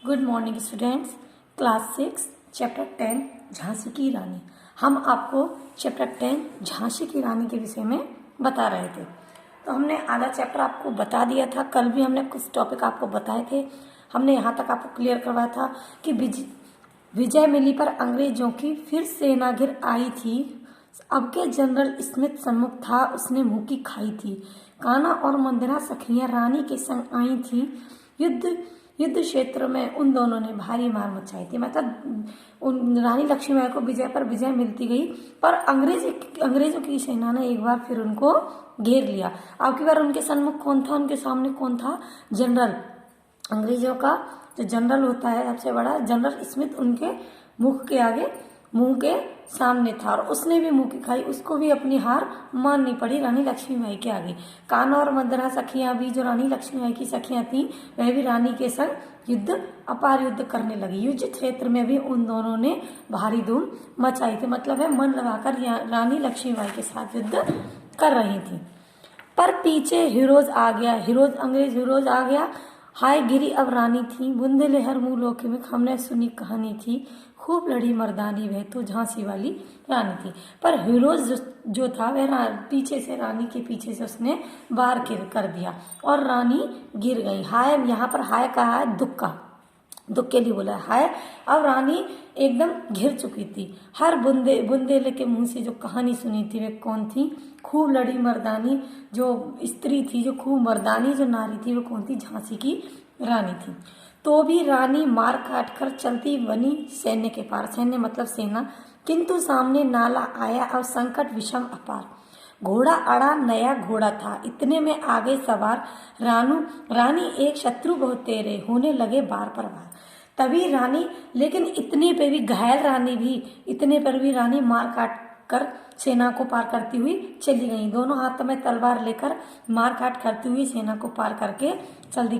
Good morning students. Class 6 chapter 10 Jhansi की रानी। हम आपको चैप्टर 10 झांसी की रानी के विषय में बता रहे थे। तो हमने आधा चैप्टर आपको बता दिया था। कल भी हमने कुछ टॉपिक आपको बताए थे। हमने यहाँ तक आपको क्लियर करवाया था कि विजय मिली पर अंग्रेजों की फिर सेना घिर आई थी। अब के जनरल स्मिथ सम्मुख था, उसने मुंह की खाई थी। कान्हा और मंदिरा सखियां रानी के संग आई थी। युद्ध क्षेत्र में उन दोनों ने भारी मार मचाई थी। मतलब उन रानी लक्ष्मीबाई को विजय पर विजय मिलती गई, पर अंग्रेजों की सेना ने एक बार फिर उनको घेर लिया। अब की बार उनके सन्मुख कौन था, उनके सामने कौन था? जनरल। अंग्रेजों का जो जनरल होता है सबसे बड़ा, जनरल स्मिथ, उनके मुंह के सामने था और उसने भी मुंह की खाई। उसको भी अपनी हार माननी पड़ी रानी लक्ष्मीबाई के आगे। कान्हा और मंदिरा सखियां भी, जो रानी लक्ष्मीबाई की सखियां थीं, वह भी रानी के संग अपार युद्ध करने लगी। युद्ध क्षेत्र में भी उन दोनों ने भारी धूम मचाई थी। मतलब है मन लगाकर रानी लक्ष्मीबाई के साथ युद्ध कर रही थी। पर पीछे हीरोज आ गया, अंग्रेज हीरोज आ गया। हाय गिरी अब रानी थी, बुंदेले हर मुंह लोके में, हमने सुनी कहानी थी। खूब लड़ी मर्दानी, वह तो झांसी वाली रानी थी। पर हीरोज जो था वह पीछे से, रानी के पीछे से उसने वार कर दिया और रानी गिर गई। हाय, यहाँ पर हाय कहा है दुख के लिए बोला है। अब रानी एकदम घिर चुकी थी। हर बुंदेले के मुंह से जो कहानी सुनी थी वे कौन थी? खूब लड़ी मर्दानी जो स्त्री थी, जो खूब मर्दानी जो नारी थी, वो कौन थी? झांसी की रानी थी। तो भी रानी मार काट कर चलती बनी सैन्य के पार। सैन्य मतलब सेना। किंतु सामने नाला आया, अब संकट विषम अपार। घोड़ा अड़ा, नया घोड़ा था, इतने में आगे सवार रानी एक शत्रु बहुत तेरे, होने लगे बार पर बार। तभी रानी, लेकिन इतने पर भी रानी मार काट कर सेना को पार करती हुई चली गई। दोनों हाथ में तलवार लेकर मार काट करती हुई सेना को पार करके चल दी।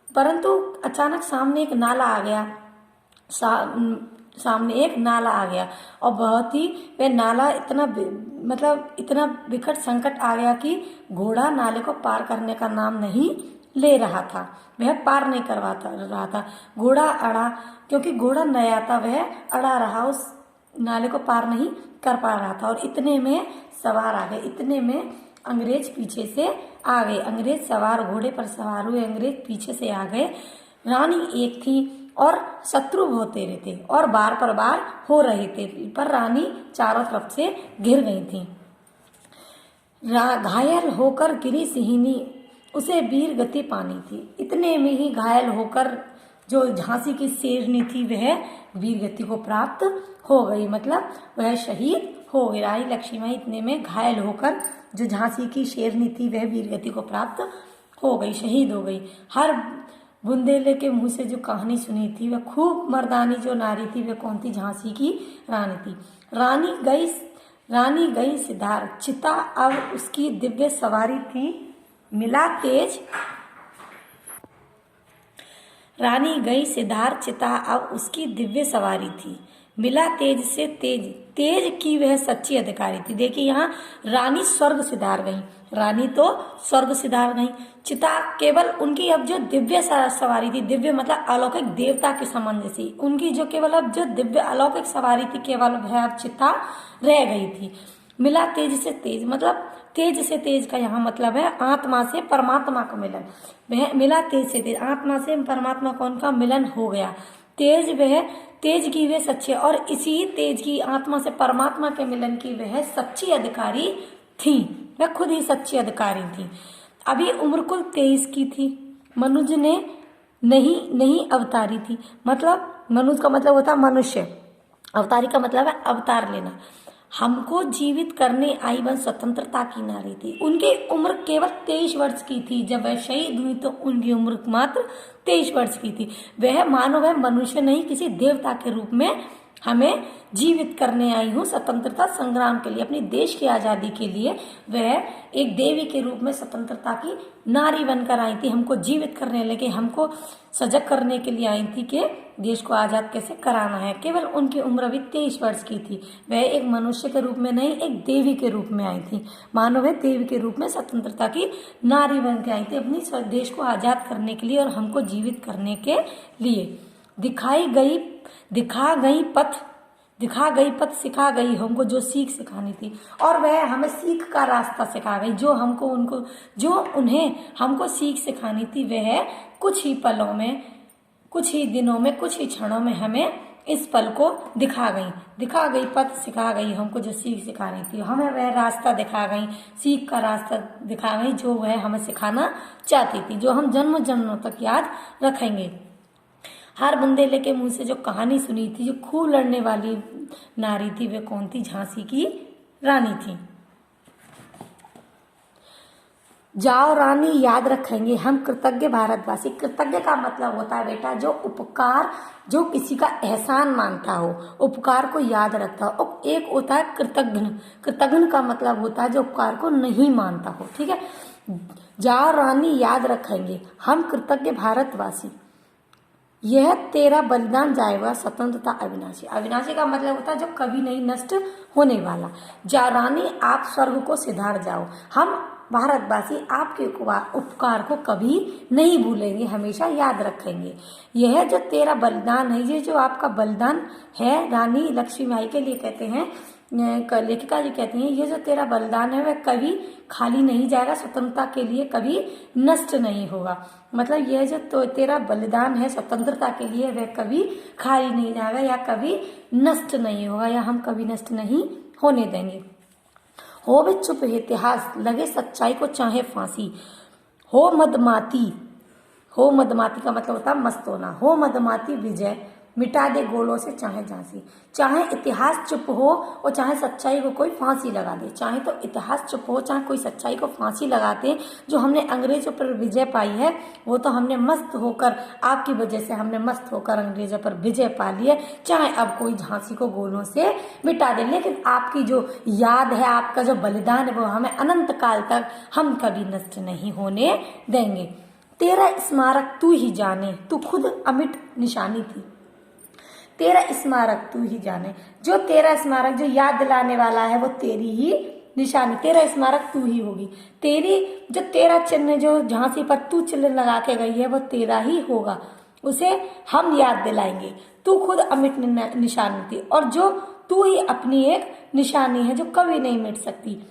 परंतु अचानक सामने एक नाला आ गया। सामने एक नाला आ गया और बहुत ही वह नाला इतना विकट संकट आ गया कि घोड़ा नाले को पार करने का नाम नहीं ले रहा था। वह पार नहीं करवाता रहा था। घोड़ा अड़ा, क्योंकि घोड़ा नया था, वह अड़ा रहा, उस नाले को पार नहीं कर पा रहा था। और इतने में सवार आ गए। इतने में अंग्रेज पीछे से आ गए। अंग्रेज सवार, घोड़े पर सवार हुए अंग्रेज पीछे से आ गए। रानी एक थी और शत्रु बहुत तेरे थे और बार पर बार हो रहे थे, पर रानी चारों तरफ से घिर गई थी। घायल होकर गिरी सिहिनी, उसे वीर गति पानी थी। इतने में ही घायल होकर जो झांसी की शेरनी थी वह वीर गति को प्राप्त हो गई। मतलब वह शहीद हो गई। रानी लक्ष्मीबाई इतने में घायल होकर, जो झांसी की शेरनी थी, वह वीर गति को प्राप्त हो गई, शहीद हो गई। हर बुंदेले के मुंह से जो कहानी सुनी थी, वह खूब मर्दानी जो नारी थी, वह कौन थी? झांसी की रानी थी। रानी गई सिधार चिता, अब उसकी दिव्य सवारी थी, मिला तेज। रानी गई सिधार चिता, अब उसकी दिव्य सवारी थी, मिला तेज से तेज की वह सच्ची अधिकारी थी। देखिए यहाँ रानी स्वर्ग सिधार गई। रानी तो स्वर्ग सिधार गई। चिता केवल उनकी अब जो दिव्य सवारी थी, दिव्य मतलब अलौकिक, देवता के समान जैसी, उनकी जो केवल अब जो दिव्य अलौकिक सवारी थी, केवल वह अब चिता रह गई थी। मिला तेज से तेज, मतलब तेज से तेज का यहाँ मतलब है आत्मा से परमात्मा का मिलन। वह मिला तेज से तेज, आत्मा से परमात्मा का उनका मिलन हो गया। तेज की वह सच्ची, और इसी तेज की, आत्मा से परमात्मा के मिलन की वह सच्ची अधिकारी थी। वह खुद ही सच्ची अधिकारी थी। अभी उम्र कुल 23 की थी। मनुज ने नहीं अवतारी थी। मतलब मनुज का मतलब होता मनुष्य, अवतारी का मतलब है अवतार लेना। हमको जीवित करने आई वह स्वतंत्रता की नारी थी। उनकी उम्र केवल 23 वर्ष की थी। जब वह शहीद हुई तो उनकी उम्र मात्र 23 वर्ष की थी। वह मानो वह मनुष्य नहीं, किसी देवता के रूप में हमें जीवित करने आई हूँ स्वतंत्रता संग्राम के लिए, अपनी देश की आजादी के लिए। वह एक देवी के रूप में स्वतंत्रता की नारी बनकर आई थी, हमको जीवित करने लगे, हमको सजग करने के लिए आई थी कि देश को आजाद कैसे कराना है। केवल उनकी उम्र भी 23 वर्ष की थी। वह एक मनुष्य के रूप में नहीं, एक देवी के रूप में आई थी। मानो वह देवी के रूप में स्वतंत्रता की नारी बन के आई थी, अपनी देश को आजाद करने के लिए और हमको जीवित करने के लिए। दिखा गई पथ सिखा गई हमको जो सीख सिखानी थी, और वह हमें सीख का रास्ता सिखा गई। जो उन्हें हमको सीख सिखानी थी, वह कुछ ही पलों में, कुछ ही दिनों में, कुछ ही क्षणों में हमें इस पल को दिखा गई पथ सिखा गई हमको जो सीख सिखानी थी। हमें वह रास्ता दिखा गई, सीख का रास्ता दिखा गई जो वह हमें सिखाना चाहती थी, जो हम जन्म जन्मों तक याद रखेंगे। हर बुंदेले के मुंह से जो कहानी सुनी थी, जो खूब लड़ने वाली नारी थी, वे कौन थी? झांसी की रानी थी। जाओ रानी याद रखेंगे हम कृतज्ञ भारतवासी। कृतज्ञ का मतलब होता है बेटा जो उपकार, जो किसी का एहसान मानता हो, उपकार को याद रखता हो। एक होता है कृतज्ञ। कृतज्ञ का मतलब होता है जो उपकार को नहीं मानता हो। ठीक है, जाओ रानी याद रखेंगे हम कृतज्ञ भारतवासी, यह तेरा बलिदान जाएगा स्वतंत्रता अविनाशी। अविनाशी का मतलब होता है जो कभी नहीं नष्ट होने वाला। जा रानी आप स्वर्ग को सिधार जाओ, हम भारतवासी आपके उपकार को कभी नहीं भूलेंगे, हमेशा याद रखेंगे। यह जो तेरा बलिदान है, ये जो आपका बलिदान है, रानी लक्ष्मीबाई के लिए कहते हैं, लेखिका जी कहती हैं, ये जो तेरा बलिदान है वह कभी खाली नहीं जाएगा, स्वतंत्रता के लिए कभी नष्ट नहीं होगा। मतलब यह जो तो तेरा बलिदान है स्वतंत्रता के लिए, वह कभी खाली नहीं जाएगा या कभी नष्ट नहीं होगा, या हम कभी नष्ट नहीं होने देंगे। हो भी चुप इतिहास, लगे सच्चाई को चाहे फांसी। हो मदमाती का मतलब होता है मस्त होना। हो मदमाती विजय, मिटा दे गोलों से चाहे झांसी। चाहे इतिहास चुप हो और चाहे सच्चाई को कोई फांसी लगा दे, चाहे तो इतिहास चुप हो, चाहे कोई सच्चाई को फांसी लगाते। जो हमने अंग्रेजों पर विजय पाई है, वो तो हमने मस्त होकर, आपकी वजह से हमने मस्त होकर अंग्रेजों पर विजय पा ली है। चाहे अब कोई झांसी को गोलों से मिटा दे, लेकिन आपकी जो याद है, आपका जो बलिदान है, वो हमें अनंत काल तक हम कभी नष्ट नहीं होने देंगे। तेरा स्मारक तू ही जाने, तू खुद अमिट निशानी थी। तेरा स्मारक तू ही जाने, जो तेरा स्मारक जो याद दिलाने वाला है, वो तेरी ही निशानी, तेरा स्मारक तू ही होगी। जो तेरा चिन्ह जो झांसी पर तू चिन्ह लगा के गई है, वो तेरा ही होगा, उसे हम याद दिलाएंगे। तू खुद अमिट निशानी थी, और जो तू ही अपनी एक निशानी है जो कभी नहीं मिट सकती।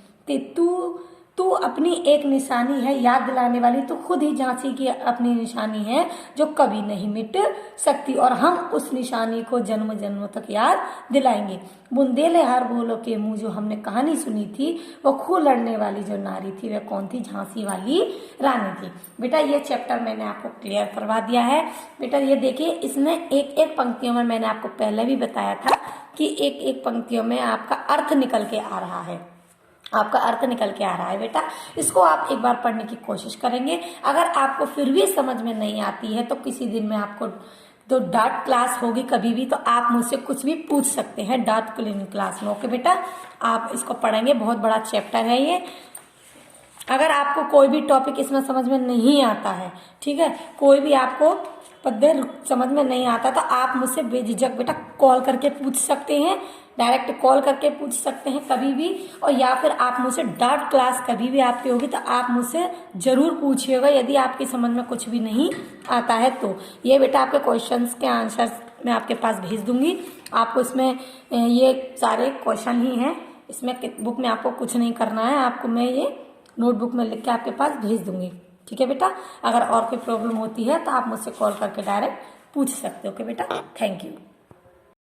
तू अपनी एक निशानी है याद दिलाने वाली, तो खुद ही झांसी की अपनी निशानी है जो कभी नहीं मिट सकती, और हम उस निशानी को जन्म जन्मों तक याद दिलाएंगे। बुंदेले हर बोलो के मुंह, जो हमने कहानी सुनी थी, वो खूब लड़ने वाली जो नारी थी, वह कौन थी? झांसी वाली रानी थी। बेटा ये चैप्टर मैंने आपको क्लियर करवा दिया है। बेटा ये देखिए, इसमें एक एक पंक्तियों में मैंने आपको पहले भी बताया था कि एक एक पंक्तियों में आपका अर्थ निकल के आ रहा है, बेटा। इसको आप एक बार पढ़ने की कोशिश करेंगे। अगर आपको फिर भी समझ में नहीं आती है, तो किसी दिन में आपको तो डांट क्लास होगी कभी भी, तो आप मुझसे कुछ भी पूछ सकते हैं डांट क्लास में। ओके बेटा, आप इसको पढ़ेंगे, बहुत बड़ा चैप्टर है ये। अगर आपको कोई भी टॉपिक इसमें समझ में नहीं आता है, ठीक है, कोई भी आपको पद्य समझ में नहीं आता, तो आप मुझसे बेझिझक बेटा कॉल करके पूछ सकते हैं, डायरेक्ट कॉल करके पूछ सकते हैं कभी भी। और या फिर आप मुझसे डांट क्लास कभी भी आपकी होगी, तो आप मुझसे जरूर पूछिएगा यदि आपकी समझ में कुछ भी नहीं आता है तो। ये बेटा आपके क्वेश्चंस के आंसर्स मैं आपके पास भेज दूंगी। आपको इसमें ये सारे क्वेश्चन ही हैं, इसमें बुक में आपको कुछ नहीं करना है, आपको मैं ये नोटबुक में लिख के आपके पास भेज दूंगी। ठीक है बेटा, अगर और कोई प्रॉब्लम होती है तो आप मुझसे कॉल करके डायरेक्ट पूछ सकते हो। ओके बेटा, थैंक यू।